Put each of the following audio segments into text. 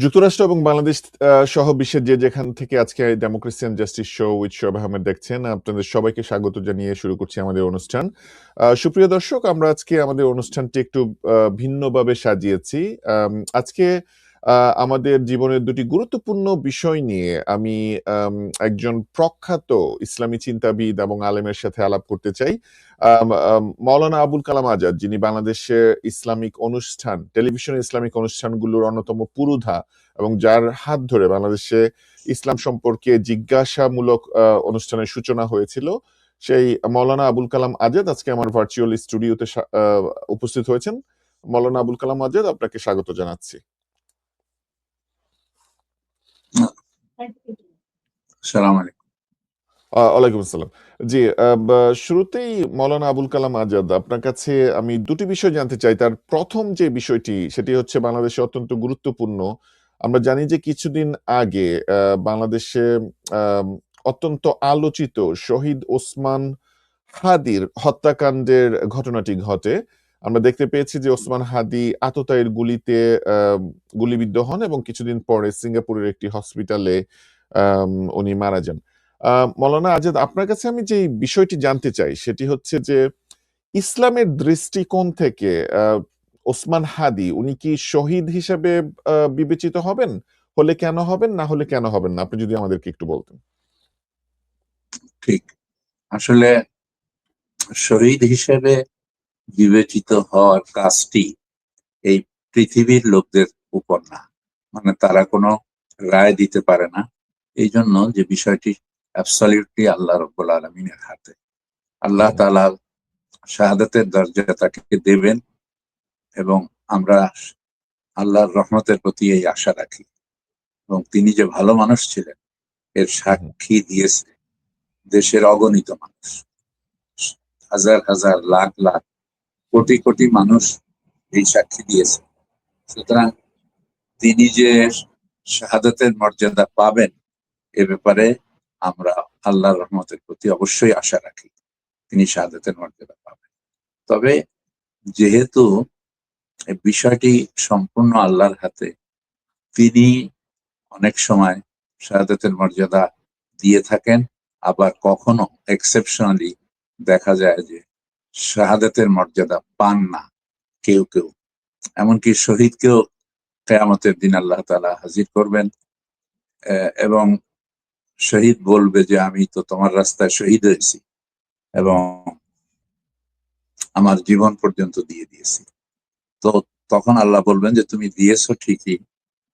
যুক্তরাষ্ট্র এবং বাংলাদেশ সহ বিশ্বের যে যেখান থেকে আজকে democracy and justice show with Shoaib Ahmed দেখছেন, আপনাদের সবাইকে স্বাগত জানিয়ে শুরু করছি আমাদের অনুষ্ঠান। সুপ্রিয় দর্শক, আমরা আজকে আমাদের অনুষ্ঠানটি একটু ভিন্নভাবে সাজিয়েছি। আজকে আমাদের জীবনের দুটি গুরুত্বপূর্ণ বিষয় নিয়ে আমি একজন প্রখ্যাত ইসলামী চিন্তাবিদ এবং আলেমের সাথে আলাপ করতে চাই। মাওলানা আবুল কালাম আজাদ, যিনি বাংলাদেশে ইসলামিক অনুষ্ঠান, টেলিভিশন ইসলামিক অনুষ্ঠানগুলোর অন্যতম পুরোধা এবং যার হাত ধরে বাংলাদেশে ইসলাম সম্পর্কে জিজ্ঞাসামূলক অনুষ্ঠানের সূচনা হয়েছিল, সেই মাওলানা আবুল কালাম আজাদ আজকে আমার ভার্চুয়াল স্টুডিওতে উপস্থিত হয়েছেন। মাওলানা আবুল কালাম আজাদ, আপনাকে স্বাগত জানাচ্ছি। আসসালামু আলাইকুম। ওয়ালাইকুম আসসালাম। জি, শুরুতেই মাওলানা আবুল কালাম আজাদ, আপনার কাছে আমি দুটি বিষয় জানতে চাই। তার প্রথম যে বিষয়টি, সেটি হচ্ছে বাংলাদেশে অত্যন্ত গুরুত্বপূর্ণ। আমরা জানি যে কিছুদিন আগে বাংলাদেশে অত্যন্ত আলোচিত শহীদ ওসমান হাদির হত্যাকাণ্ডের ঘটনাটি ঘটে। আমরা দেখতে পেয়েছি যে ওসমান হাদি আততায়ীর গুলিতে গুলিবিদ্ধ হন এবং কিছুদিন পরে সিঙ্গাপুরের একটি হসপিটালে উনি মারা যান। মাওলানা আজাদ, আপনার কাছে আমি যে বিষয়টি জানতে চাই সেটি হচ্ছে যে ইসলামের দৃষ্টিকোণ থেকে ওসমান হাদি উনি কি শহীদ হিসেবে বিবেচিত হবেন? হলে কেন হবেন, না হলে কেন হবেন না? আপনি যদি আমাদেরকে একটু বলতেন। ঠিক, আসলে শহীদ হিসেবে বিবেচিত হওয়ার কাজটি এই পৃথিবীর লোকদের উপর না, মানে তারা কোনো রায় দিতে পারে না। এই জন্য যে বিষয়টি অ্যাবসলিউটলি আল্লাহ রাব্বুল আলামিনের হাতে। আল্লাহ তাআলা শাহাদাতের দরজা তাকে দেবেন এবং আমরা আল্লাহর রহমতের প্রতি এই আশা রাখি। এবং তিনি যে ভালো মানুষ ছিলেন এর সাক্ষী দিয়েছে দেশের অগণিত মানুষ, হাজার হাজার, লাখ লাখ, কোটি কোটি মানুষ এই সাক্ষী দিয়েছে। সুতরাং তিনি যে শাহাদাতের মর্যাদা পাবেন এ ব্যাপারে আমরা আল্লাহর রহমতের প্রতি অবশ্যই আশা রাখি, তিনি শাহাদাতের মর্যাদা পাবেন। তবে যেহেতু বিষয়টি সম্পূর্ণ আল্লাহর হাতে, তিনি অনেক সময় শাহাদাতের মর্যাদা দিয়ে থাকেন, আবার কখনো এক্সেপশনালি দেখা যায় যে শাহাদাতের মর্যাদা পান না কেউ কেউ। এমনকি শহীদকেও কিয়ামতের দিন আল্লাহ তাআলা হাজির করবেন এবং শহীদ বলবে যে আমি তো তোমার রাস্তায় শহীদ হয়েছি এবং আমার জীবন পর্যন্ত দিয়ে দিয়েছি। তো তখন আল্লাহ বলবেন যে তুমি দিয়েছো ঠিকই,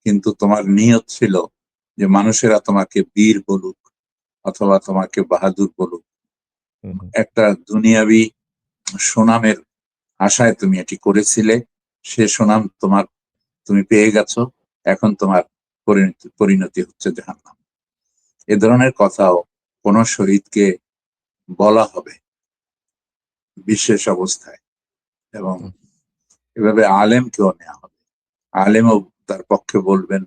কিন্তু তোমার নিয়ত ছিল যে মানুষেরা তোমাকে বীর বলুক অথবা তোমাকে বাহাদুর বলুক, একটা দুনিয়াবি সুনামের আশায় তুমি এটি করেছিলে, সে সুনাম তুমি পেয়ে গেছো, এখন তোমার পরিণতি হচ্ছে জাহান্নাম। এ ধরনের কথাও কোন শহীদকে বলা হবে বিশেষ অবস্থায়, এবং এভাবে আলেমকেও নেওয়া হবে। আলেমও তার পক্ষে বলবেন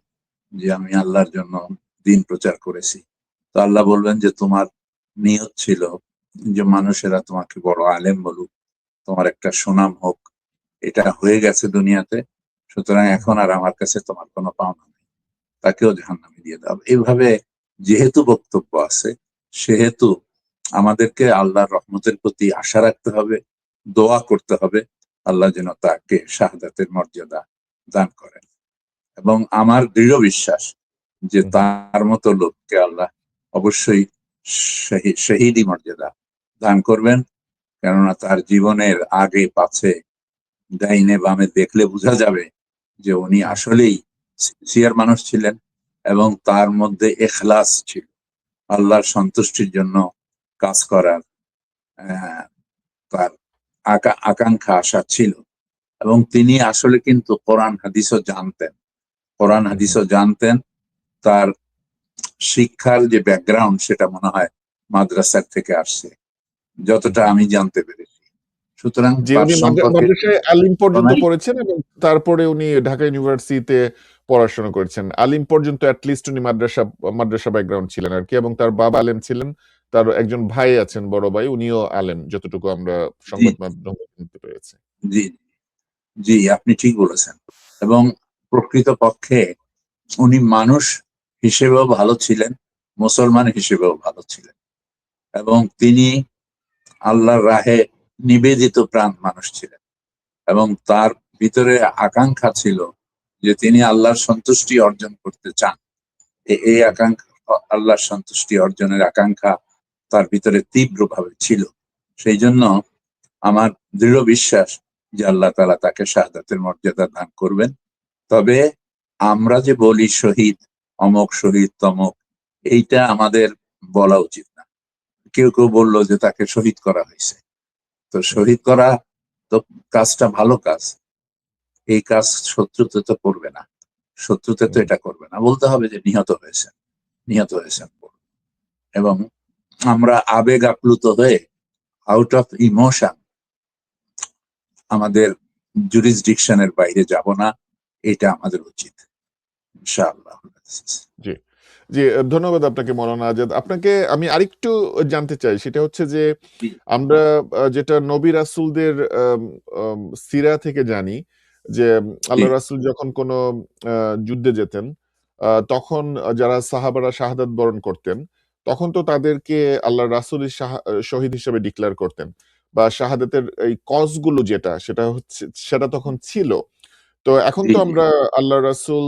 যে আমি আল্লাহর জন্য দিন প্রচার করেছি। তো আল্লাহ বলবেন যে তোমার নিয়ত ছিল যে মানুষেরা তোমাকে বড় আলেম বলুক, তোমার একটা সুনাম হোক, এটা হয়ে গেছে দুনিয়াতে, সুতরাং এখন আর আমার কাছে তোমার কোনো পাওনা নেই, তাকেও জাহান্নামে দিয়ে দাও। এইভাবে যেহেতু বক্তব্য আছে, সেহেতু আমাদেরকে আল্লাহর রহমতের প্রতি আশা রাখতে হবে, দোয়া করতে হবে আল্লাহ যেন তাকে শাহাদাতের মর্যাদা দান করেন। এবং আমার দৃঢ় বিশ্বাস যে তার মতো লোককে আল্লাহ অবশ্যই শহীদি মর্যাদা দান করবেন, কেননা তার জীবনের আগে পাছে, ডাইনে বামে দেখলে বোঝা যাবে যে উনি আসলেই সিনসিয়ার মানুষ ছিলেন এবং তার মধ্যে ইখলাস ছিল, আল্লাহর সন্তুষ্টির জন্য কাজ করার তার আকাঙ্ক্ষা আশা ছিল। এবং তিনি আসলে কিন্তু কোরআন হাদিসও জানতেন। তার শিক্ষার যে ব্যাকগ্রাউন্ড সেটা মনে হয় মাদ্রাসার থেকে আসছে, যতটা আমি জানতে পেরেছি। সুতরাং মাদ্রাসায় আলিম পর্যন্ত পড়েছেন এবং তারপরে উনি ঢাকা ইউনিভার্সিটিতে পড়াশোনা করেছেন। আলিম পর্যন্ত অ্যাটলিস্ট উনি মাদ্রাসা ব্যাকগ্রাউন্ড ছিলেন আর কি, এবং তার বাবা আলেম ছিলেন, তার একজন ভাই আছেন, বড় ভাই, উনিও আলেম, যতটুকু আমরা সংবাদ মাধ্যমে শুনতে পেরেছি। জি জি, আপনি ঠিক বলেছেন। এবং প্রকৃতপক্ষে উনি মানুষ হিসেবেও ভালো ছিলেন, মুসলমান হিসেবেও ভালো ছিলেন, এবং তিনি আল্লাহর রাহে নিবেদিত প্রাণ মানুষ ছিলেন, এবং তার ভিতরে আকাঙ্ক্ষা ছিল যে তিনি আল্লাহর সন্তুষ্টি অর্জন করতে চান। এই আকাঙ্ক্ষা, আল্লাহর সন্তুষ্টি অর্জনের আকাঙ্ক্ষা তার ভিতরে তীব্রভাবে ছিল। সেই জন্য আমার দৃঢ় বিশ্বাস যে আল্লাহ তাআলা তাকে শাহাদাতের মর্যাদা দান করবেন। তবে আমরা যে বলি শহীদ, অমক শহীদ তমক, এইটা আমাদের বলা উচিত না। কেউ কেউ বললো যে তাকে শহীদ করা হয়েছে, তো শহীদ করা তো কাজটা ভালো কাজ, এই কাজ শত্রুতে তো করবে না, শত্রুতে তো এটা করবে না, বলতে হবে যে নিহত হয়েছেন, নিহত হয়েছেন। এবং আমরা আবেগ আপ্লুত হয়ে আউট অফ ইমোশন আমাদের জুরিসডিকশনের বাইরে যাব না, এটা আমাদের উচিত ইনশাআল্লাহ। জি, জি, ধন্যবাদ আপনাকে মৌলানা আজাদ। আপনাকে আমি আরেকটু জানতে চাই, সেটা হচ্ছে যে আমরা যেটা নবী রাসূলদের সিরা থেকে জানি যে আল্লাহ রাসূল যখন কোনো যুদ্ধে যেতেন, তখন যারা সাহাবারা শাহাদাত বরণ করতেন, তখন তো তাদেরকে আল্লাহ রাসূলই শহীদ হিসেবে ডিক্লেয়ার করতেন, বা শাহাদাতের এই কজ গুলো যেটা সেটা হচ্ছে সেটা তখন ছিল। তো এখন তো আমরা আল্লাহ রাসূল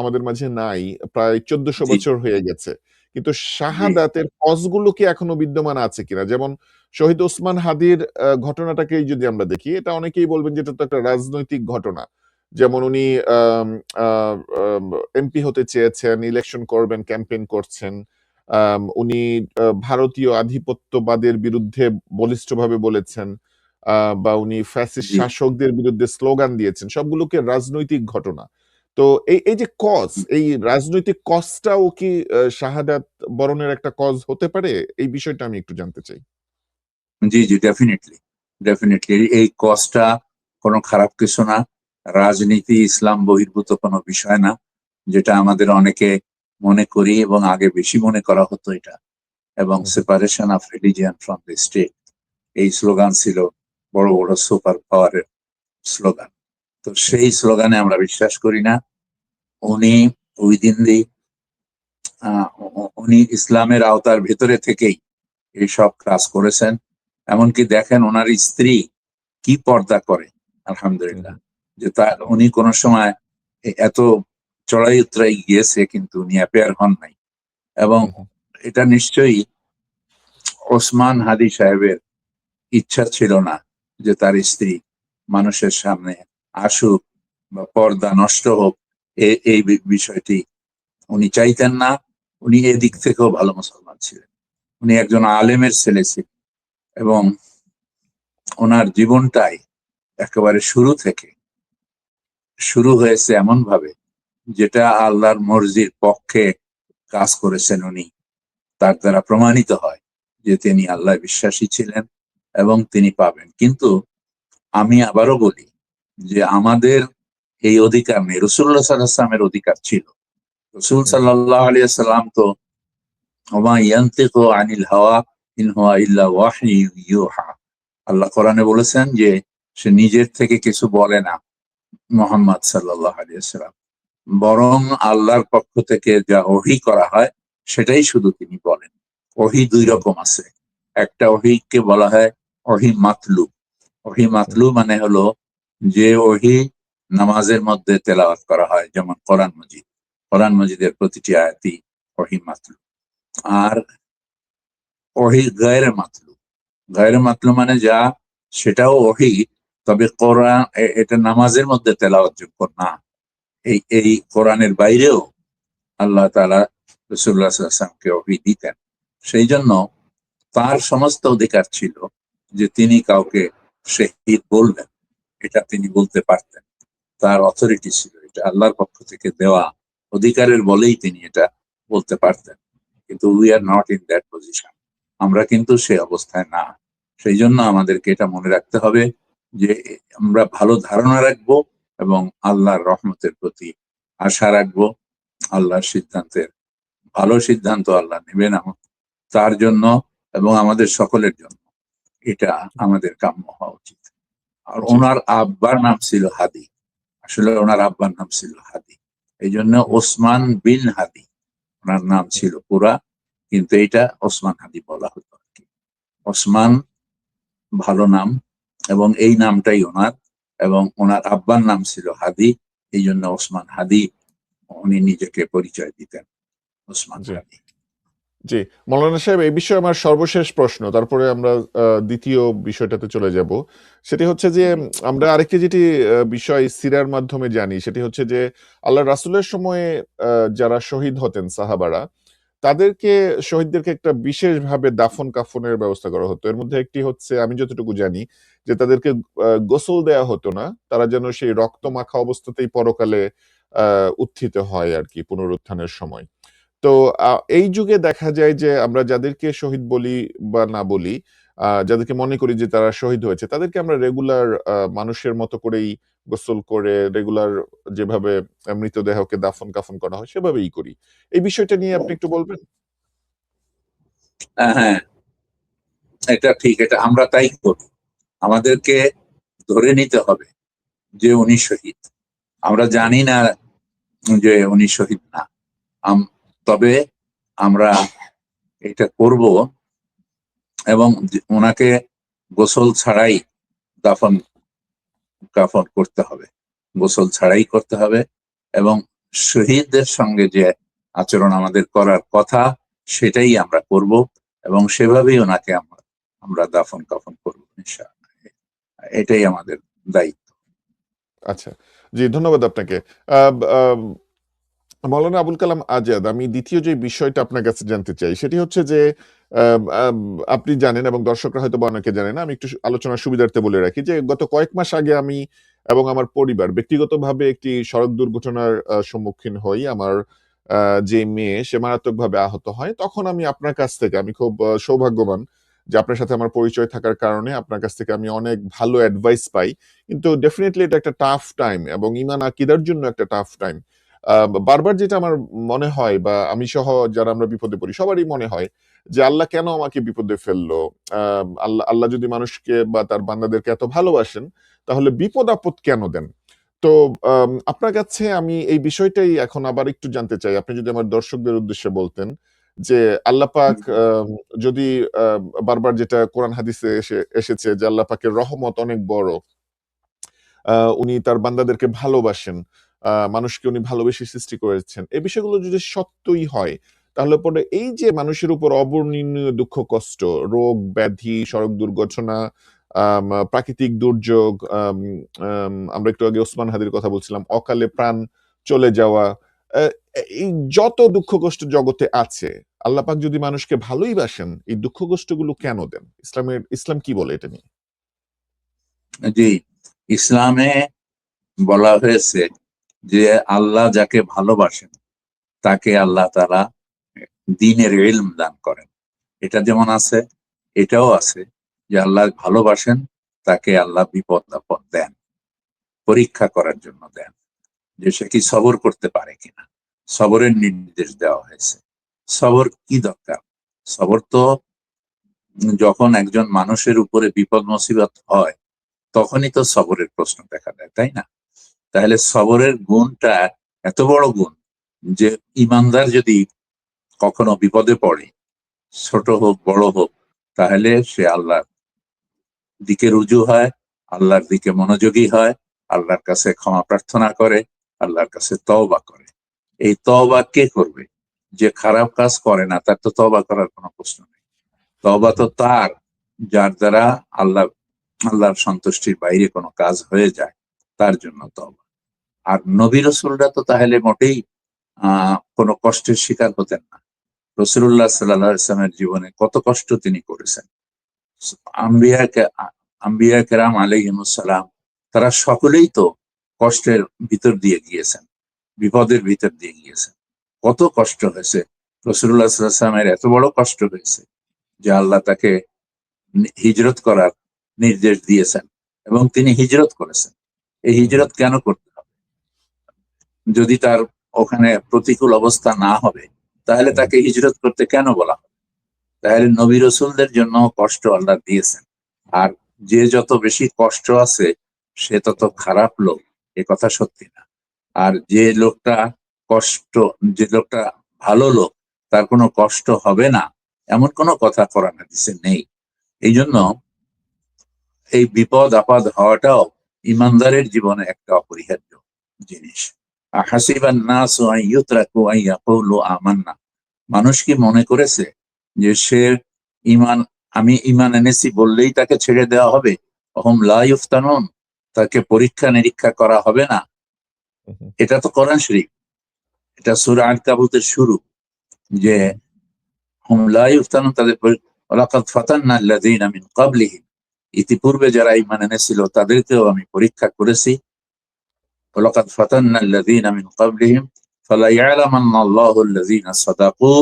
আমাদের মাঝে নাই, প্রায় 1400 বছর হয়ে গেছে। কিন্তু শাহাদাতের কজগুলো কি এখনো বিদ্যমান আছে কিনা? যেমন শহীদ ওসমান হাদির ঘটনাটাকেই যদি আমরা দেখি, এটা অনেকেই বলবেন যে এটা তো একটা রাজনৈতিক ঘটনা। যেমন উনি আম আ আম এমপি হতে চেয়েছেন, ইলেকশন করবেন, ক্যাম্পেইন করছেন। উনি ভারতীয় আধিপত্যবাদের বিরুদ্ধে বলিষ্ঠভাবে বলেছেন। বা উনি ফ্যাসিস্ট শাসকদের বিরুদ্ধে স্লোগান দিয়েছেন। সবগুলোকে রাজনৈতিক ঘটনা। তো এই যে এই রাজনৈতিক কজটাও কি শাহাদাত বরণের একটা কজ হতে পারে? এই বিষয়টা আমি একটু জানতে চাই। জি, জি, ডেফিনেটলি, ডেফিনেটলি এই কজটা কোনো খারাপ কিছু না। রাজনীতি ইসলাম বহির্ভূত কোনো বিষয় না, যেটা আমাদের অনেকে মনে করি, এবং আগে বেশি মনে করা হতো এটা। এবং separation of religion from the state, এই স্লোগান ছিল বড় বড় সুপার পাওয়ারের স্লোগান। তো সেই স্লোগানে আমরা বিশ্বাস করি না। উনি উইদিন দি উনি ইসলামের আওতার ভেতরে থেকেই এইসব কাজ করেছেন। এমনকি দেখেন ওনার স্ত্রী কি পর্দা করে, আলহামদুলিল্লাহ, যে তার উনি কোন সময় এত চড়াই উতরাই গিয়েছে কিন্তু উনি অ্যাপেয়ার হন নাই। এবং এটা নিশ্চয়ই ওসমান হাদি সাহেবের ইচ্ছা ছিল না যে তার স্ত্রী মানুষের সামনে আসুক বা পর্দা নষ্ট হোক, এই বিষয়টি উনি চাইতেন না। উনি এদিক থেকেও ভালো মুসলমান ছিলেন, উনি একজন আলেমের ছেলে ছিলেন, এবং ওনার জীবনটাই একেবারে শুরু থেকে শুরু হয়েছে এমন ভাবে যেটা আল্লাহর মর্জির পক্ষে কাজ করেছেন উনি। তার দ্বারা প্রমাণিত হয় যে তিনি আল্লাহ বিশ্বাসী ছিলেন এবং তিনি পাবেন। কিন্তু আমি আবারও বলি যে আমাদের এই অধিকার নেই, রাসূলুল্লাহ সাল্লাল্লাহু আলাইহি ওয়াসাল্লামের অধিকার ছিল। রাসূল সাল্লাল্লাহু আলাইহি ওয়াসাল্লাম তো ওমা ইয়ানতিকু আনিল হাওয়া ইন হুয়া ইল্লা ওয়াহয়ু ইউহা, আল্লাহ কোরআনে বলেছেন যে সে নিজের থেকে কিছু বলে না, মুহাম্মদ সাল্লাল্লাহু আলাইহি ওয়াসাল্লাম, বরং আল্লাহর পক্ষ থেকে যা ওহী করা হয় সেটাই শুধু তিনি বলেন। ওহী দুই রকম আছে, একটা ওহীকে বলা হয় ওহী মাতলু। ওহী মাতলু মানে হলো যে ওহী নামাজের মধ্যে তেলাওয়াত করা হয়, যেমন কোরআন মজিদ। কোরআন মজিদের প্রতিটি আয়াতই ওহী মাতলু। আর ওহী গায়রে মাতলু, গায়রে মাতলু মানে যা, সেটাও ওহী, তবে কোরআন এটা নামাজের মধ্যে তেলাওয়াত যোগ্য না। এই কোরআনের বাইরেও আল্লাহ তাআলা রাসূলুল্লাহ সাল্লাল্লাহু আলাইহি ওয়াসাল্লামকে ওহী দিতেন। সেই জন্য তার সমস্ত অধিকার ছিল যে তিনি কাউকে শহীদ বলবেন, এটা তিনি বলতে পারতেন। তার অথরিটি ছিল, এটা আল্লাহর পক্ষ থেকে দেওয়া অধিকারের বলেই তিনি এটা বলতে পারতেন। কিন্তু we are not in that position, আমরা কিন্তু সে অবস্থায় না। সেই জন্য আমাদেরকে এটা মনে রাখতে হবে যে আমরা ভালো ধারণা রাখবো এবং আল্লাহর রহমতের প্রতি আশা রাখবো। আল্লাহর সিদ্ধান্তের ভালো সিদ্ধান্ত আল্লাহ নেবেন তার জন্য এবং আমাদের সকলের জন্য, এটা আমাদের কাম্য হওয়া উচিত। আর ওনার আব্বার নাম ছিল হাদি, আসলে ওনার আব্বার নাম ছিল হাদি, এই জন্য ওসমান বিন হাদি ওনার নাম ছিল পুরা, কিন্তু এটা ওসমান হাদি বলা হতো আর কি। ওসমান ভালো নাম, এবং এই নামটাই ওনার, এবং ওনার আব্বার নাম ছিল হাদি, এই জন্য ওসমান হাদি উনি নিজেকে পরিচয় দিতেন, ওসমান জি হাদি। জি মৌলানা সাহেব, এই বিষয়ে আমার সর্বশেষ প্রশ্ন, তারপরে আমরা দ্বিতীয় বিষয়টাতে চলে যাব। সেটি হচ্ছে যে আমরা আরেকটি যেটি বিষয় সিরার মাধ্যমে জানি, সেটি হচ্ছে যে আল্লাহ রাসূলের সময়ে যারা শহীদ হতেন সাহাবারা, তাদেরকে শহীদদেরকে একটা বিশেষভাবে দাফন কাফনের ব্যবস্থা করা হতো। এর মধ্যে একটি হচ্ছে, আমি যতটুকু জানি, যে তাদেরকে গোসল দেয়া হতো না, তারা যেন সেই রক্ত মাখা অবস্থাতেই পরকালে উত্থিত হয় আর কি, পুনরুত্থানের সময়। তো এই যুগে দেখা যায় যে আমরা যাদেরকে শহীদ বলি বা না বলি, যাদেরকে মনে করি যে তারা শহীদ হয়েছে, তাদেরকে আমরা রেগুলার মানুষের মতো করেই গোসল করে রেগুলার যেভাবে মৃতদেহকে দাফন কাফন করা হয় সেভাবেই করি। এই বিষয়টা নিয়ে আপনি একটু বলবেন? হ্যাঁ, এটা ঠিক, এটা আমরা তাই করি। আমাদেরকে ধরে নিতে হবে যে উনি শহীদ, আমরা জানি না যে উনি শহীদ না, তবে আমরা এটা করব, এবং ওনাকে গোসল ছাড়াই দাফন কাফন করতে হবে, গোসল ছাড়াই করতে হবে, এবং শহীদদের সঙ্গে যে আচরণ আমাদের করার কথা সেটাই আমরা করব, এবং সেভাবেই ওনাকে আমরা আমরা দাফন কাফন করবো ইনশাআল্লাহ। এটাই আমাদের দায়িত্ব। আচ্ছা, জি ধন্যবাদ আপনাকে। আহ, আহ, মৌলানা আবুল কালাম আজাদ, আমি দ্বিতীয় যে বিষয়টা আপনার কাছে জানতে চাই সেটি হচ্ছে যে আম, আম, আপনি জানেন এবং দর্শকরা হয়তো বা অনেকে জানেন না, আমি একটু আলোচনার সুবিধার্থে বলে রাখি যে গত কয়েক মাস আগে আমি এবং আমার পরিবার ব্যক্তিগতভাবে একটি সড়ক দুর্ঘটনার সম্মুখীন হই। আমার যে মেয়ে, সে মারাত্মকভাবে আহত হয়। তখন আমি আপনার কাছ থেকে, আমি খুব সৌভাগ্যবান যে আপনার সাথে আমার পরিচয় থাকার কারণে আপনার কাছ থেকে আমি অনেক ভালো অ্যাডভাইস পাই। কিন্তু ডেফিনেটলি এটা একটা টাফ টাইম এবং ইমান আকিদার জন্য একটা টাফ টাইম। বারবার যেটা আমার মনে হয়, বা আমি সহ যারা আমরা বিপদে পড়ি সবারই মনে হয় যে আল্লাহ কেন আমাকে বিপদে ফেললো। আল্লাহ আল্লাহ যদি মানুষকে বা তার বান্দাদেরকে এত ভালোবাসেন, তাহলে বিপদ আপদ কেন দেন? তো আপনার কাছে আমি এই বিষয়টাই এখন আবার একটু জানতে চাই, আপনি যদি আমার দর্শকদের উদ্দেশ্যে বলতেন যে আল্লাহ পাক যদি বারবার যেটা কোরআন হাদিসে এসেছে যে আল্লাহ পাকের রহমত অনেক বড়, উনি তার বান্দাদেরকে ভালোবাসেন, মানুষকে উনি ভালোবেসে সৃষ্টি করেছেন, এই বিষয়গুলো যদি সত্যই হয়, তাহলে পরে এই যে মানুষের উপর অবর্ণনীয় দুঃখ কষ্ট, রোগ ব্যাধি, সড়ক দুর্ঘটনা, প্রাকৃতিক দুর্যোগ, আমরা একটু আগে ওসমান হাদির কথা বলছিলাম, অকালে প্রাণ চলে যাওয়া, আহ, এই যত দুঃখ কষ্ট জগতে আছে, আল্লাহ পাক যদি মানুষকে ভালোই বাসেন, এই দুঃখ কষ্টগুলো কেন দেন? ইসলাম কি বলে এটা নিয়ে? জি, ইসলামে বলা হয়েছে যে আল্লাহ যাকে ভালোবাসেন তাকে আল্লাহ তাআলা দ্বীনের ইলম দান করেন। এটা যেমন আছে, এটাও আছে যে আল্লাহ ভালোবাসেন তাকে আল্লাহ বিপদ আপদ দেন, পরীক্ষা করার জন্য দেন, যে সে কি সবর করতে পারে কিনা। সবরের নির্দেশ দেওয়া হয়েছে। সবর কি দরকার? সবর তো যখন একজন মানুষের উপরে বিপদ মুসিবত হয় তখনই তো সবরের প্রশ্ন দেখা দেয়, তাই না? তাহলে সবরের গুণটা এত বড় গুণ যে ইমানদার যদি কখনো বিপদে পড়ে, ছোট হোক বড় হোক, তাহলে সে আল্লাহর দিকে রুজু হয়, আল্লাহর দিকে মনোযোগী হয়, আল্লাহর কাছে ক্ষমা প্রার্থনা করে, আল্লাহর কাছে তওবা করে। এই তওবা কে করবে? যে খারাপ কাজ করে না তার তো তওবা করার কোনো প্রশ্ন নেই। তওবা তো তার, যার দ্বারা আল্লাহর সন্তুষ্টির বাইরে কোনো কাজ হয়ে যায়, তার জন্য তওবা। আর নবী রাসূলরা তো তাহলে মোটেই কোনো কষ্টের শিকার হতেন না। রাসূলুল্লাহ সাল্লাল্লাহু আলাইহি ওয়াসাল্লামের জীবনে কত কষ্ট তিনি করেছেন। আম্বিয়া আম্বিয়া কেরাম আলাইহিমুস সালাম, তারা সকলেই তো কষ্টের ভিতর দিয়ে গিয়েছেন, বিপদের ভিতর দিয়ে গিয়েছেন। কত কষ্ট হয়েছে। রাসূলুল্লাহ সাল্লাল্লাহু আলাইহি ওয়াসাল্লামের এত বড় কষ্ট হয়েছে যে আল্লাহ তাকে হিজরত করার নির্দেশ দিয়েছেন, এবং তিনি হিজরত করেছেন। এই হিজরত কেন করতে হবে? যদি তার ওখানে প্রতিকূল অবস্থা না হবে, তাহলে তাকে হিজরত করতে কেন বলা হবে? তাহলে নবী রাসূলদের জন্য কষ্ট আল্লাহ দিয়েছেন। আর যে যত বেশি কষ্ট আছে সে তত খারাপ লোক, এ কথা সত্যি না। আর যে লোকটা কষ্ট, যে লোকটা ভালো লোক তার কোনো কষ্ট হবে না, এমন কোনো কথা কোরআন হাদিসে নেই। এই জন্য এই বিপদ আপদ হওয়াটাও ইমানদারের জীবনে একটা অপরিহার্য জিনিস। হাসিবান নাসু আন ইউতরাকু আন ইয়াকুলু আমান্না, মানুষ কি মনে করেছে যে সে ইমান, আমি ইমান এনেছি বললেই তাকে ছেড়ে দেওয়া হবে? অহম লা ইফতানুন, তাকে পরীক্ষা নিরীক্ষা করা হবে না? এটা তো কোরআন শরীফ, এটা সূরা আনকাবুতের শুরু, যে হুম লা ইফতানুন, তাদের ওয়ালাকাদ ফাতান্না আল্লাযীনা মিন ক্বাবলিহিম, ইতিপূর্বে যারা ঈমান এনেছিল তাদেরকেও আমি পরীক্ষা করেছি। ওয়ালাকাদ ফাতান্না আল্লাযীনা মিন ক্বাবলিহিম ফালা ইয়ালামান্না আল্লাহু আল্লাযীনা সাদাকু,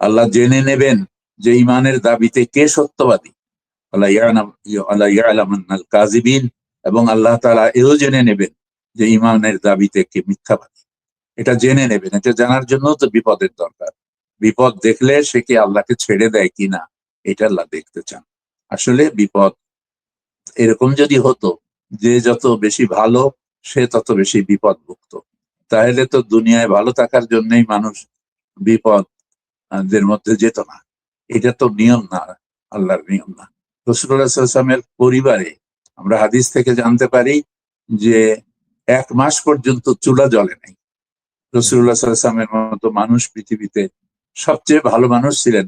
আল্লাহ জেনে নেবেন যে ঈমানের দাবিতে কে সত্যবাদী। ওয়ালা ইয়ালামান্নাল কাযিবিন, এবং আল্লাহ তাআলা এও জেনে নেবেন যে ঈমানের দাবিতে কে মিথ্যাবাদী। এটা জেনে নেবেন, এটা জানার জন্য তো বিপদের দরকার। বিপদ দেখলে সে কি আল্লাহকে ছেড়ে দেয় কিনা, এটা আল্লাহ দেখতে চান। আসলে বিপদ এরকম যদি হতো যে যত বেশি ভালো সে তত বেশি বিপদমুক্ত, তাহলে তো দুনিয়ায় ভালো থাকার জন্যই মানুষ বিপদ দের মধ্যে যেত না। এটা তো নিয়ম না, আল্লাহর নিয়ম না। রাসূলুল্লাহ সাল্লাল্লাহু আলাইহি ওয়াসাল্লামের পরিবারে আমরা হাদিস থেকে জানতে পারি যে 1 মাস পর্যন্ত চুলা জ্বলে নাই। রাসূলুল্লাহ সাল্লাল্লাহু আলাইহি ওয়াসাল্লামের মতো মানুষ পৃথিবীতে সবচেয়ে ভালো মানুষ ছিলেন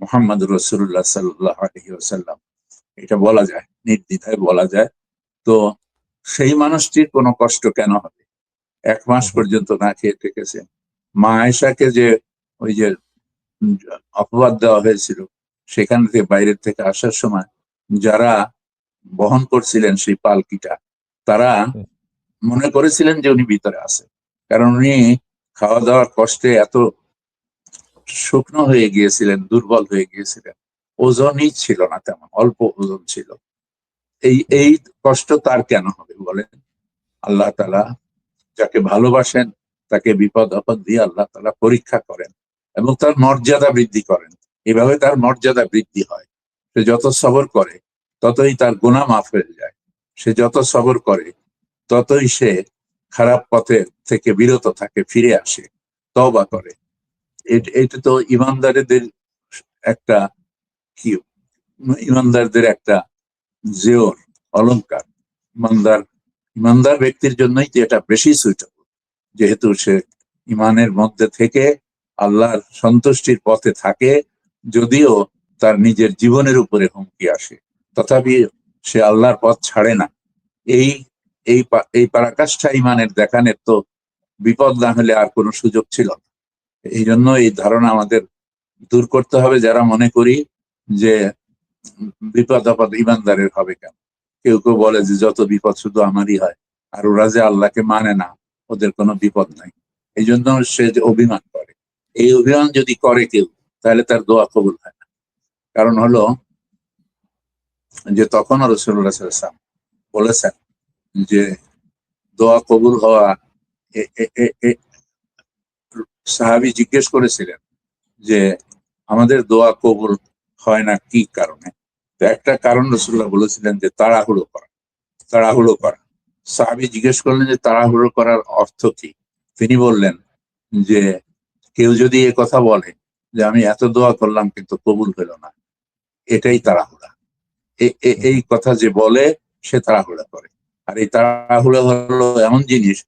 মুহাম্মদুর রাসূলুল্লাহ সাল্লাল্লাহু আলাইহি ওয়াসাল্লাম, এটা বলা যায়, নির্দ্বিধায় বলা যায়। তো সেই মানুষটির কোনো কষ্ট কেন হবে? 1 মাস পর্যন্ত না খেয়ে থেকেছে। মা আয়েশাকে যে ওই যে অপবাদ দেওয়া হয়েছিল, সেখান থেকে বাইরের থেকে আসার সময় যারা বহন করছিলেন সেই পালকিটা, তারা মনে করেছিলেন যে উনি ভিতরে আছে, কারণ উনি খাওয়া দাওয়ার কষ্টে এত শুকনো হয়ে গিয়েছিলেন, দুর্বল হয়ে গিয়েছিলেন, ওজনই ছিল না, তেমন অল্প ওজন ছিল। এই কষ্ট তার কেন হবে বলেন? আল্লাহ তাআলা যাকে ভালোবাসেন তাকে বিপদ আপদ দিয়ে আল্লাহ তাআলা পরীক্ষা করেন এবং তার মর্যাদা বৃদ্ধি করেন। এভাবে তার মর্যাদা বৃদ্ধি হয়। সে যত সবর করে ততই তার গুনাহ মাফ হয়ে যায়। সে যত সবর করে ততই সে খারাপ পথে থেকে বিরত থাকে, ফিরে আসে, তওবা করে। এটা তো ইমানদারদের একটা কি, ইমানদারদের একটা জেওর, অলংকার। ইমানদার ব্যক্তির জন্যই এটা বেশি সুইটেবল, যেহেতু সে ইমানের মধ্যে থেকে আল্লাহর সন্তুষ্টির পথে থাকে, যদিও তার নিজের জীবনের উপরে হুমকি আসে, তথাপি সে আল্লাহর পথ ছাড়ে না। এই এই পরাকাষ্ঠা ইমানের দেখানের তো বিপদ না হলে আর কোনো সুযোগ ছিল না। এই জন্য এই ধারণা আমাদের দূর করতে হবে, যারা মনে করি যে বিপদ আপদ ইমানদারের হবে কেন। কেউ কেউ বলে যে যত বিপদ শুধু আমারই হয়, আর ওরা যে আল্লাহকে মানে না, ওদের কোনো বিপদ নাই। এই জন্য সে যে অভিমান করে, এই অভিমান যদি করে কেউ, তাহলে তার দোয়া কবুল হয় না। কারণ হলো যে তখন রাসূলুল্লাহ সাল্লাল্লাহু আলাইহি ওয়াসাল্লাম বলেছেন যে দোয়া কবুল হওয়া, সাহাবী জিজ্ঞেস করেছিলেন যে আমাদের দোয়া কবুল হয় না কি কারণে? তো একটা কারণ রাসূলুল্লাহ বলেছিলেন যে তাড়াহুড়ো করা, তাড়াহুড়ো করা। সাহাবী জিজ্ঞেস করলেন যে তাড়াহুড়ো করার অর্থ কি? তিনি বললেন যে কেউ যদি এ কথা বলে যে আমি এত দোয়া করলাম কিন্তু কবুল হলো না, এটাই তাড়াহুড়া। এই কথা যে বলে সে তাড়াহুড়া করে। আর এই তাড়াহুড়া হলো এমন জিনিস,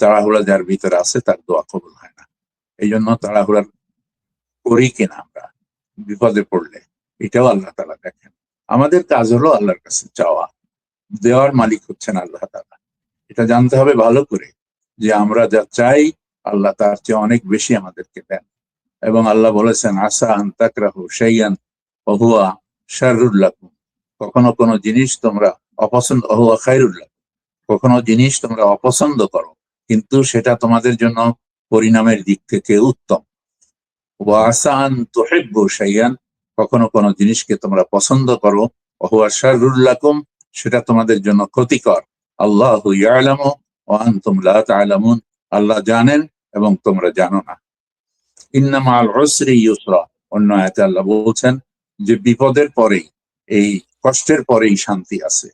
তাড়াহুড়া যার ভিতরে আছে তার দোয়া কবুল হয় না। এই জন্য তাড়াহুড়া করি কিনা আমরা বিপদে পড়লে, এটাও আল্লাহ তাআলা দেখেন। আমাদের কাজ হলো আল্লাহর কাছে চাওয়া, দেওয়ার মালিক হচ্ছেন আল্লাহ তাআলা। এটা জানতে হবে ভালো করে যে আমরা যা চাই আল্লাহ তার চেয়ে অনেক বেশি আমাদেরকে দেন। এবং আল্লাহ বলেছেন আসা আন তাকরাহু শাইআন ওয়া হুয়া শাররুল লাকুম, কখনো কোনো জিনিস তোমরা অপছন্দ, ওয়া হুয়া খায়রুল লাকুম, কখনো জিনিস তোমরা অপছন্দ করো কিন্তু সেটা তোমাদের জন্য পরিণামের দিক থেকে উত্তম। ওয়া আসা আন তুহিব্বু শাইআন, কখনো কোনো জিনিসকে তোমরা পছন্দ করো, ওয়া হুয়া শাররুল লাকুম, সেটা তোমাদের জন্য ক্ষতিকর। আল্লাহু ইয়ালামু ওয়া আনতুম লা তা'লামুন, আল্লাহ জানেন এবং তোমরা জানো না। ইন্না মা'আল উসরি ইউসরা, অন্য আয়াতে আল্লাহ বলছেন যে বিপদের পরেই, এই কষ্টের পরেই শান্তি আছে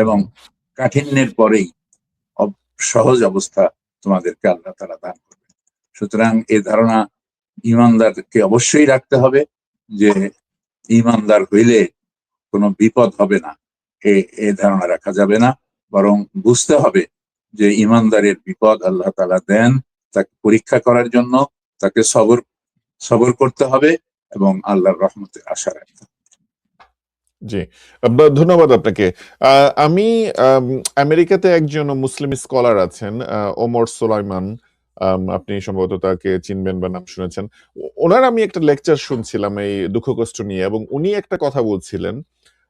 এবং কাঠিন্যের পরেই সহজ অবস্থা তোমাদেরকে আল্লাহ তাআলা দান করবেন। সুতরাং এই ধারণা ইমানদারকে অবশ্যই রাখতে হবে যে ইমানদার হইলে কোনো বিপদ হবে না, এই ধারণা রাখা যাবে না। বরং বুঝতে হবে যে ইমানদারের বিপদ আল্লাহ তাআলা দেন তাকে পরীক্ষা করার জন্য, তাকে সবর করতে হবে এবং আল্লাহর রহমতের আশা রাখতে হবে। জি, ধন্যবাদ আপনাকে। আমি আমেরিকাতে একজন মুসলিম স্কলার আছেন, ওমর সোলাইমান। আপনি সম্ভবত তাকে চিনবেন বা নাম শুনেছেন। ওনার আমি একটা লেকচার শুনছিলাম এই দুঃখ কষ্ট নিয়ে, এবং উনি একটা কথা বলছিলেন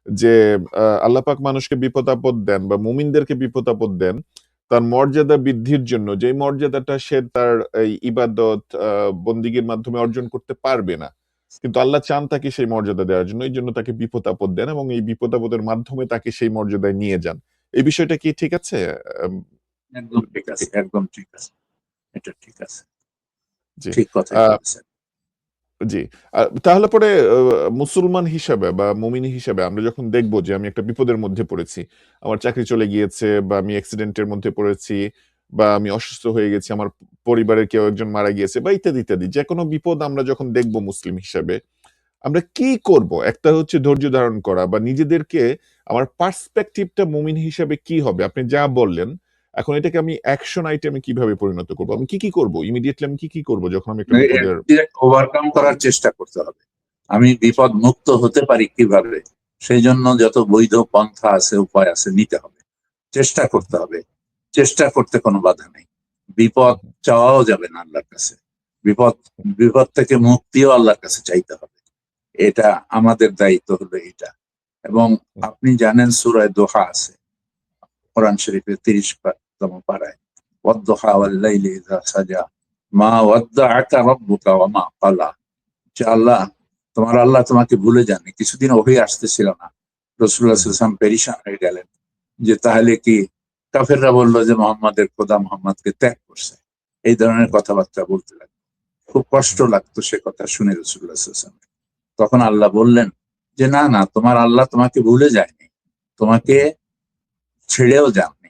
যে আল্লাহ পাক মানুষকে বিপদ আপদ দেন বা মুমিনদেরকে বিপদ আপদ দেন তার মর্যাদা বৃদ্ধির জন্য, যে মর্যাদাটা সে তার এই ইবাদত বন্দিগির মাধ্যমে অর্জন করতে পারবে না, কিন্তু আল্লাহ চান তাকে সেই মর্যাদা দেওয়ার জন্য, এই জন্য তাকে বিপদ আপদ দেন এবং এই বিপদ আপদের মাধ্যমে তাকে সেই মর্যাদায় নিয়ে যান। এই বিষয়টা কি ঠিক আছে? আম, একদম ঠিক আছে, একদম ঠিক আছে, এটা ঠিক আছে, জি। ঠিক কথাই আহ, বলেছেন। জি। তাহলে পরে মুসলমান হিসাবে বা মুমিন হিসাবে আমরা যখন দেখবো যে আমি একটা বিপদের মধ্যে পড়েছি, আমার চাকরি চলে গিয়েছে বা আমি অ্যাক্সিডেন্টের মধ্যে পড়েছি বা আমি অসুস্থ হয়ে গেছি, আমার পরিবারের কেউ একজন মারা গিয়েছে বা ইত্যাদি ইত্যাদি, যে কোনো বিপদ আমরা যখন দেখবো মুসলিম হিসাবে আমরা কি করব? একটা হচ্ছে ধৈর্য ধারণ করা বা নিজেদেরকে, আমার পার্সপেক্টিভটা মুমিন হিসাবে কি হবে? আপনি যা বললেন, এখন এটাকে আমি অ্যাকশন আইটেমে কিভাবে পরিণত করব? আমি কি করব? ইমিডিয়েটলি আমি কি করব যখন আমি একটা বিপদের ওভারকাম করার চেষ্টা করতে হবে। আমি বিপদ মুক্ত হতে পারি কিভাবে, সেই জন্য যত বৈধ পন্থা আছে, উপায় আছে, নিতে হবে, চেষ্টা করতে হবে। চেষ্টা করতে কোনো বাধা নেই। বিপদ চাওয়াও যাবে না আল্লাহর কাছে। বিপদ বিপদ থেকে মুক্তিও আল্লাহর কাছে চাইতে হবে। এটা আমাদের দায়িত্ব হলো এটা। এবং আপনি জানেন সূরা দোহা আছে কোরআন শরীফের 30তম পারায়, ওয়াদ-দুহা ওয়াল-লাইলি ইযা সাজা মা ওয়াদ্দাআকা রাব্বুকা ওয়া মা ক্বালা। যে আল্লাহ, তোমার আল্লাহ তোমাকে ভুলে যাননি। কিছুদিন ওহি আসতেছিল না, রাসূলুল্লাহ সাল্লাল্লাহু আলাইহি ওয়াসাল্লাম পেরেশান হয়ে গেলেন যে তাহলে কি কাফেররা বললো যে মোহাম্মদের খোদা মোহাম্মদকে ত্যাগ করছে, এই ধরনের কথাবার্তা বলতে লাগলো। খুব কষ্ট লাগতো সে কথা শুনে রাসূলুল্লাহ সাল্লাল্লাহু আলাইহি ওয়াসাল্লাম। তখন আল্লাহ বললেন যে না না, তোমার আল্লাহ তোমাকে ভুলে যায়নি, তোমাকে ছেড়েও যাননি।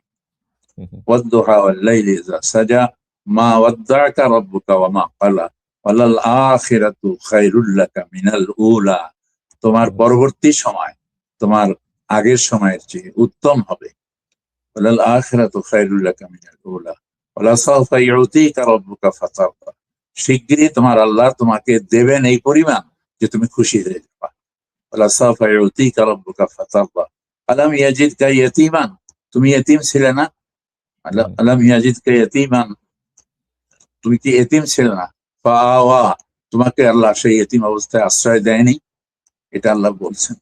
ওয়াদ-দুহা ওয়াল-লাইলি ইযা সাজা মা ওয়াদ্দাআকা রাব্বুকা ওয়া মা ক্বালা ওয়ালাল আখিরাতু খায়রুল লাকা মিনাল উলা। তোমার পরবর্তী সময় তোমার আগের সময়ের চেয়ে উত্তম হবে। ওয়ালাল আখিরাতু খায়রুল লাকা মিনাল উলা ওয়ালা সাওফা ইউতিকা রাব্বুকা ফাতারদা। শিগগিরই তোমার আল্লাহ তোমাকে দেবেন এই পরিমাণ যে তুমি খুশি হয়ে যাবা। ওয়ালা সাওফা ইউতিকা রাব্বুকা ফাতারদা। আলাম ইয়াজিদকা ইয়াতীমান, তুমি এতিম ছিলে না? আলাম ইয়াজিদকা ইয়াতীমান, তুমি কি এতিম ছিলে না? ফাআওয়া, তোমাকে আল্লাহ সেই এতিম অবস্থায় আশ্রয় দেয়নি? এটা আল্লাহ বলছেন।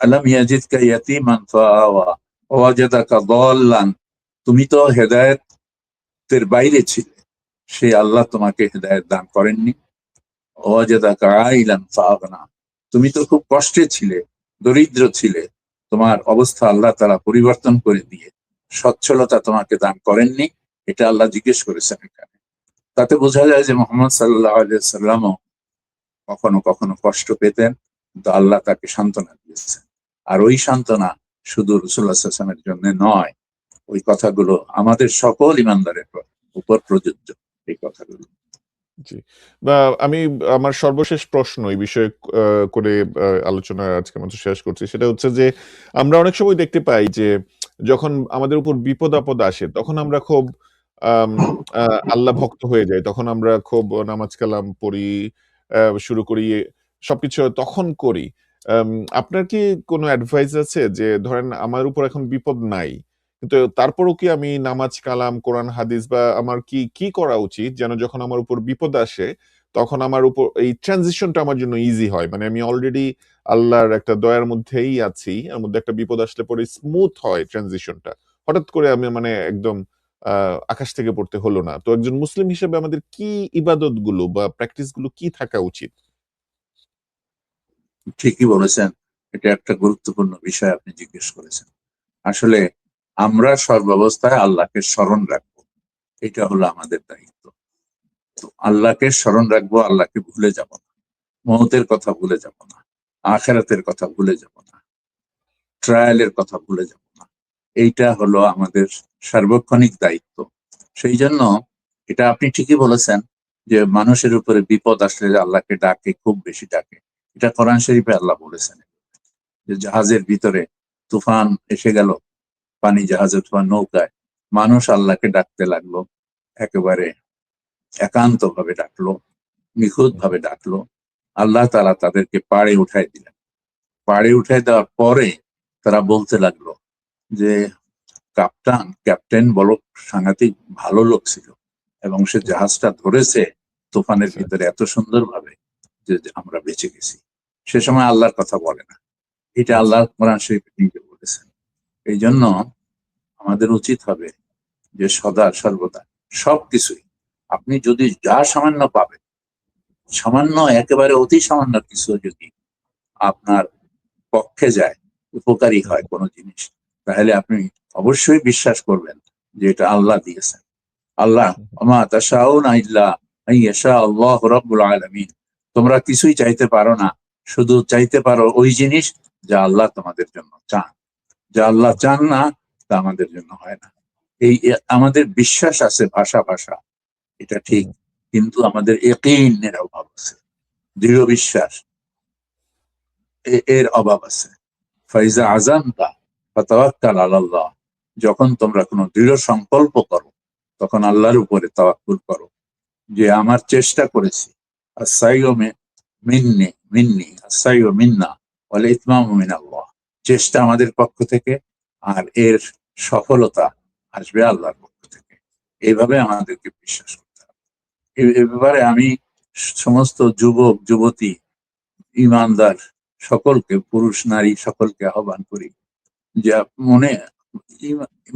আলাম ইয়াজিদকা ইয়াতীমান ফাআওয়া ওয়াজাদাকা দাল্লান, তুমি তো হেদায়েতের বাইরে ছিলে, সে আল্লাহ তোমাকে হেদায়েত দান করেননি। ওয়াজাদাকা আইলান ফাআগনা, তুমি তো খুব কষ্টে ছিলে, দরিদ্র ছিলে, তোমার অবস্থা আল্লাহ তাআলা পরিবর্তন করে দিয়ে সচ্ছলতা তোমাকে দান করেননি। এটা আল্লাহ জিজ্ঞেস করেছেন এখানে। তাতে বোঝা যায় যে মুহাম্মদ সাল্লাল্লাহু আলাইহি ওয়াসাল্লামও কখনো কখনো কষ্ট পেতেন, কিন্তু আল্লাহ তাকে সান্ত্বনা দিয়েছেন। আর ওই সান্ত্বনা শুধু রাসূলুল্লাহ সাল্লাল্লাহু আলাইহি ওয়াসাল্লামের জন্য নয়, ওই কথাগুলো আমাদের সকল ইমানদারের উপর প্রযোজ্য, এই কথাগুলো। জি। বা আমি আমার সর্বশেষ প্রশ্ন এই বিষয়ে করে আলোচনা আজকে মতো শেষ করছি। সেটা হচ্ছে যে আমরা অনেক সময় দেখতে পাই যে যখন আমাদের উপর বিপদ-আপদ আসে তখন আমরা খুব আম আ আল্লাহ ভক্ত হয়ে যাই। তখন আমরা খুব নামাজ কালাম পড়ি, শুরু করি, সবকিছু তখন করি। আম আপনার কি কোনো অ্যাডভাইস আছে যে ধরেন আমার উপর এখন বিপদ নাই, কিন্তু তারপরও কি আমি নামাজ কালাম, কোরআন হাদিস বা আমার কি করা উচিত যেন যখন আমার উপর বিপদ আসে তখন আমার উপর এই ট্রানজিশনটা আমার জন্য ইজি হয়? মানে আমি অলরেডি আল্লাহর একটা দয়ার মধ্যেই আছি। এর মধ্যে একটা বিপদ আসলে পরে স্মুথ হয় ট্রানজিশনটা। হঠাৎ করে আমি মানে একদম আকাশ থেকে পড়তে হলো না। তো একজন মুসলিম হিসেবে আমাদের কি ইবাদতগুলো বা প্র্যাকটিস গুলো কি থাকা উচিত? ঠিকই বলেছেন, এটা একটা গুরুত্বপূর্ণ বিষয় আপনি জিজ্ঞেস করেছেন। আসলে আমরা সর্বাবস্থায় আল্লাহকে স্মরণ রাখবো, এটা হলো আমাদের দায়িত্ব। তো আল্লাহকে স্মরণ রাখবো, আল্লাহকে ভুলে যাব না, মৌতের কথা ভুলে যাব না, আখিরাতের কথা ভুলে যাব না, ট্রায়ালের কথা ভুলে যাব না। এইটা হলো আমাদের সার্বক্ষণিক দায়িত্ব। সেই জন্য এটা আপনি ঠিকই বলেছেন যে মানুষের উপরে বিপদ আসলে আল্লাহকে ডাকে, খুব বেশি ডাকে। এটা কোরআন শরীফে আল্লাহ বলেছেন যে জাহাজের ভিতরে তুফান এসে গেল, পানি জাহাজে তুফান নৌকায়, মানুষ আল্লাহকে ডাকতে লাগলো, একেবারে একান্ত ভাবে ডাকলো, নিখুঁত ভাবে ডাকলো। আল্লাহ তাআলা তাদেরকে পাড়ে উঠাই দিলেন। পাড়ে উঠাই দেওয়ার পরে তারা বলতে লাগলো যে ক্যাপ্টেন বড় সাংঘাতিক ভালো লোক ছিল এবং সে জাহাজটা ধরেছে তুফানের ভিতরে এত সুন্দর ভাবে যে আমরা বেঁচে গেছি। সে সময় আল্লাহর কথা বলে না, এটা আল্লাহ কোরআন শরীফে নিজে বলেছেন। এই জন্য আমাদের উচিত হবে যে সদা সর্বদা সবকিছুই, আপনি যদি যা সামান্য পাবেন, সামান্য একেবারে অতি সামান্য কিছু যদি আপনার পক্ষে যায়, উপকারী হয় কোনো জিনিস, তাহলে আপনি অবশ্যই বিশ্বাস করবেন যে এটা আল্লাহ দিয়েছেন। আল্লাহ ওমা তাশাউনা ইল্লা আইয়াশা আল্লাহু রাব্বুল আলামিন, তোমরা কিছুই চাইতে পারো না, শুধু চাইতে পারো ওই জিনিস যা আল্লাহ তোমাদের জন্য চান। যা আল্লাহ চান না তা আমাদের জন্য হয় না। এই আমাদের বিশ্বাস আছে ভাষা ভাষা, এটা ঠিক, কিন্তু আমাদের ইয়াকিনের অভাব আছে, দৃঢ় বিশ্বাস এর অভাব আছে। ফাইজা আযামতা ফাতাওয়াক্কাল আলাল্লাহ, যখন তোমরা কোনো দৃঢ় সংকল্প করো তখন আল্লাহর উপরে তাওয়াক্কুল করো যে আমার চেষ্টা করেছি, আস-সাইয়ু মিন্নি মিন্নি আস-সাইয়ু মিন্না ওয়াল ইতমামু মিনাল্লাহ, চেষ্টা আমাদের পক্ষ থেকে আর এর সফলতা আসবে আল্লাহর পক্ষ থেকে। এইভাবে আমাদেরকে বিশ্বাস করতে হবে। এ ব্যাপারে আমি সমস্ত যুবক যুবতী ইমানদার সকলকে, পুরুষ নারী সকলকে আহ্বান করি যে মনে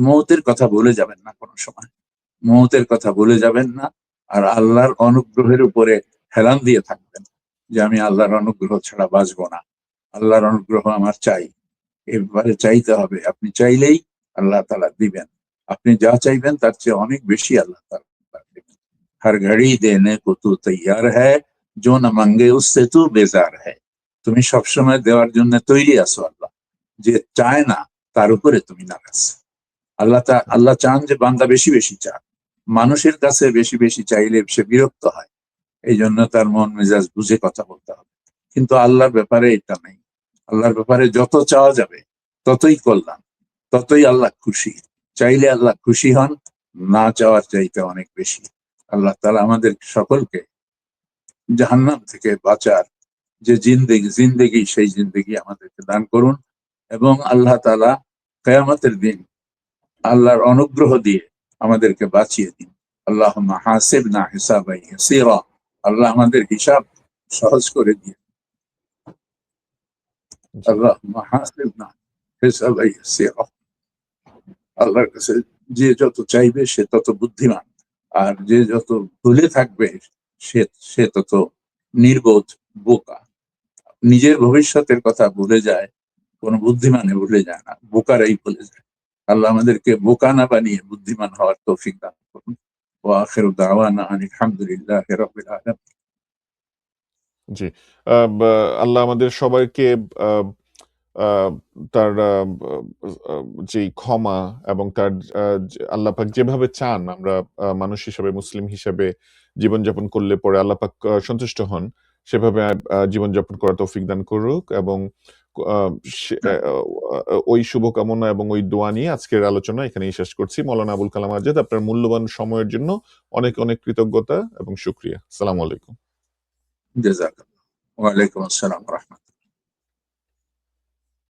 মৌতের কথা ভুলে যাবেন না, কোনো সময় মৌতের কথা ভুলে যাবেন না। আর আল্লাহর অনুগ্রহের উপরে হেলান দিয়ে থাকবেন যে আমি আল্লাহর অনুগ্রহ ছাড়া বাঁচবো না, আল্লাহর অনুগ্রহ আমার চাই। এবারে চাইতে হবে, আপনি চাইলেই আল্লাহ তাআলা দিবেন। আপনি যা চাইবেন তার চেয়ে অনেক বেশি আল্লাহ তাআলা দিবেন। हर घड़ी देने को तू तैयार है, जो न मांगे उससे तू बेजार है। তুমি সবসময় দেওয়ার জন্য তৈরি আছো আল্লাহ, যে চায় না তার উপরে তুমি নারাজ। আল্লাহ চান যে বান্দা বেশি বেশি চান, মানুষের কাছে বেশি বেশি চাইলে সে বিরক্ত হয়, এই জন্য তার মন মেজাজ বুঝে কথা বলতে হবে। কিন্তু আল্লাহর ব্যাপারে এটা নেই, আল্লাহর ব্যাপারে যত চাওয়া যাবে ততই কল্যাণ, ততই আল্লাহ খুশি। চাইলে আল্লাহ খুশি হন, না চাওয়ার চাইতে অনেক বেশি। আল্লাহ তাআলা আমাদের সকলকে জাহান্নাম থেকে বাঁচার যে জিন্দেগি সেই জিন্দেগি আমাদেরকে দান করুন, এবং আল্লাহ তাআলা কিয়ামতের দিন আল্লাহর অনুগ্রহ দিয়ে আমাদেরকে বাঁচিয়ে দিন। আল্লাহুম্মা হাসিবনা হিসাবান ইয়াসীরা, আল্লাহ আমাদের হিসাব সহজ করে দিন। আল্লাহুম্মা হাসিবনা হিসাবান ইয়াসীরা, আল্লাহর কাছে যে যত চাইবে সে তত বুদ্ধিমান, আর যে যত ভুলে থাকবে সে তত নির্বোধ, বোকা। নিজের ভবিষ্যতের কথা ভুলে যায়, কোন বুদ্ধিমানে ভুলে যায় না, বোকারাই ভুলে যায়। আল্লাহ আমাদেরকে বোকা না বানিয়ে বুদ্ধিমান হওয়ার তৌফিক দান করুন। ওয়া আখিরু দাওয়ানা আনিল হামদুলিল্লাহি রাব্বিল আলামিন। জি। আল্লাহ আমাদের সবাইকে আ আ তার যেই ক্ষমা এবং তার আল্লাহ পাক যেভাবে চান আমরা মানুষ হিসেবে, মুসলিম হিসেবে জীবনযাপন করলে পরে আল্লাহ পাক সন্তুষ্ট হন, সেভাবে জীবনযাপন করার তৌফিক দান করুক। এবং আ সে ওই শুভকামনা এবং ওই দোয়া নিয়ে আজকের আলোচনা এখানেই শেষ করছি। মাওলানা আবুল কালাম আজাদ, আপনার মূল্যবান সময়ের জন্য অনেক, অনেক কৃতজ্ঞতা এবং শুকরিয়া। আসসালামু আলাইকুম। জাযাকাল্লাহ। ওয়া আলাইকুম আসসালাম ওয়া রাহমাতুল্লাহ।